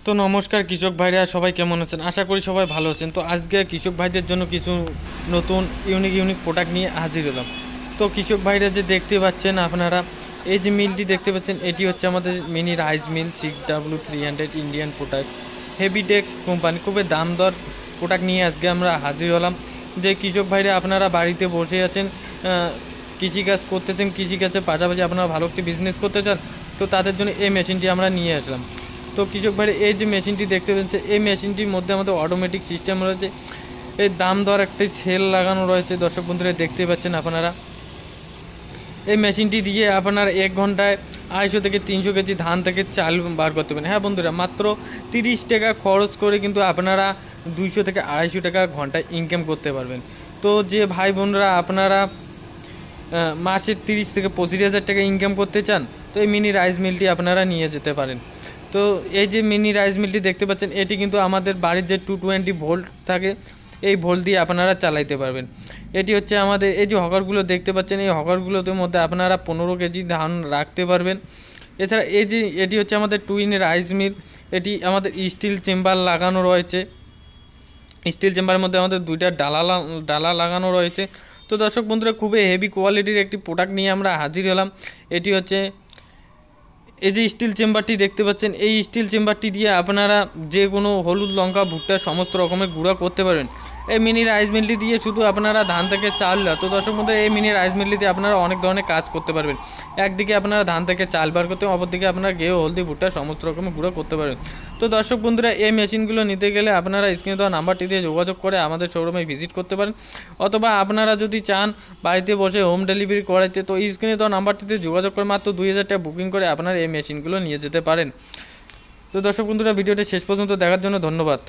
তো নমস্কার কৃষক ভাইরা, সবাই কেমন আছেন? আশা করি সবাই ভালো আছেন। তো আজকে কৃষক ভাইদের জন্য কিছু নতুন ইউনিক প্রোডাক্ট নিয়ে হাজির হলাম। তো কৃষক ভাইরা যে দেখতে পাচ্ছেন আপনারা, এই যে মিলটি দেখতে পাচ্ছেন, এটি হচ্ছে আমাদের mini rice mill 6W300 Indian products Heavytex company. খুবই দাম দর প্রোডাক্ট নিয়ে আজকে আমরা হাজির হলাম। যে কৃষক ভাইরা আপনারা বাড়িতে বসে আছেন, কৃষিকাজ করতেছেন, কৃষিকাজের পাশাপাশি আপনারা ভালো একটি বিজনেস করতে চান, তো তাদের জন্য এই মেশিনটি আমরা নিয়ে আসলাম। তো কৃষক ভাই এই যে মেশিনটি দেখতে পাচ্ছেন, এই মেশিনটির মধ্যে আমাদের অটোমেটিক সিস্টেম রয়েছে। এই দাম দর একটি সেল লাগানো রয়েছে। দর্শক বন্ধুরা দেখতে পাচ্ছেন আপনারা, এই মেশিনটি দিয়ে আপনারা 1 ঘন্টায় 250 থেকে 300 কেজি ধান থেকে চাল বার করতে পারেন। হ্যাঁ বন্ধুরা, মাত্র 30 টাকা খরচ করে কিন্তু আপনারা 200 থেকে 250 টাকা ঘন্টায় ইনকাম করতে পারবেন। তো যে ভাই বোনরা আপনারা মাসে 30 থেকে 25,000 টাকা ইনকাম করতে চান, তো এই মিনি রাইস মিলটি আপনারা নিয়ে যেতে পারেন। তো এই যে মিনি রাইস মিলটি দেখতে পাচ্ছেন, এটি কিন্তু আমাদের বাড়ির যে 220 ভোল্ট থাকে, এই ভোল্ট দিয়ে আপনারা চালাইতে পারবেন। এটি হচ্ছে আমাদের এই যে হকারগুলো দেখতে পাচ্ছেন, এই হকারগুলোর মধ্যে আপনারা 15 কেজি ধান রাখতে পারবেন। এছাড়া এই যে এটি হচ্ছে আমাদের টুইন রাইস মিল, এটি আমাদের স্টিল চেম্বার লাগানো রয়েছে। স্টিল চেম্বারের মধ্যে আমাদের 2টা ডালা লাগানো রয়েছে। তো দর্শক বন্ধুরা, খুবই হেভি কোয়ালিটির একটি প্রোডাক্ট নিয়ে আমরা হাজির হলাম। এটি হচ্ছে এই যে স্টিল চেম্বারটি দেখতে পাচ্ছেন, এই স্টিল চেম্বারটি দিয়ে আপনারা যে কোনো হলুদ, লঙ্কা, ভুট্টা সমস্ত রকমের গুঁড়া করতে পারবেন। এই মিনি রাইস মিলটি দিয়ে শুধু আপনারা ধান থেকে চাল না, তো দর্শক বন্ধুরা, এই মিনি রাইস মিলটি দিয়ে আপনারা অনেক ধরনের কাজ করতে পারবেন। একদিকে আপনারা ধান থেকে চাল বার করতে, অপরদিকে আপনারা গেও, হলদি, ভুট্টা সমস্ত রকমের গুঁড়া করতে পারবেন। তো দর্শক বন্ধুরা, এই মেশিনগুলো নিতে গেলে আপনারা স্ক্রিনে দেওয়া নাম্বারটি দিয়ে যোগাযোগ করে আমাদের শোরুমে ভিজিট করতে পারেন, অথবা আপনারা যদি চান বাড়িতে বসে হোম ডেলিভারি করাইতে, তো স্ক্রিনে দেওয়া নাম্বারটিতে যোগাযোগ করে মাত্র 2000 টাকা বুকিং করে আপনারা এই মেশিনগুলো নিয়ে যেতে পারেন। তো দর্শক বন্ধুরা, ভিডিওটি শেষ পর্যন্ত দেখার জন্য ধন্যবাদ।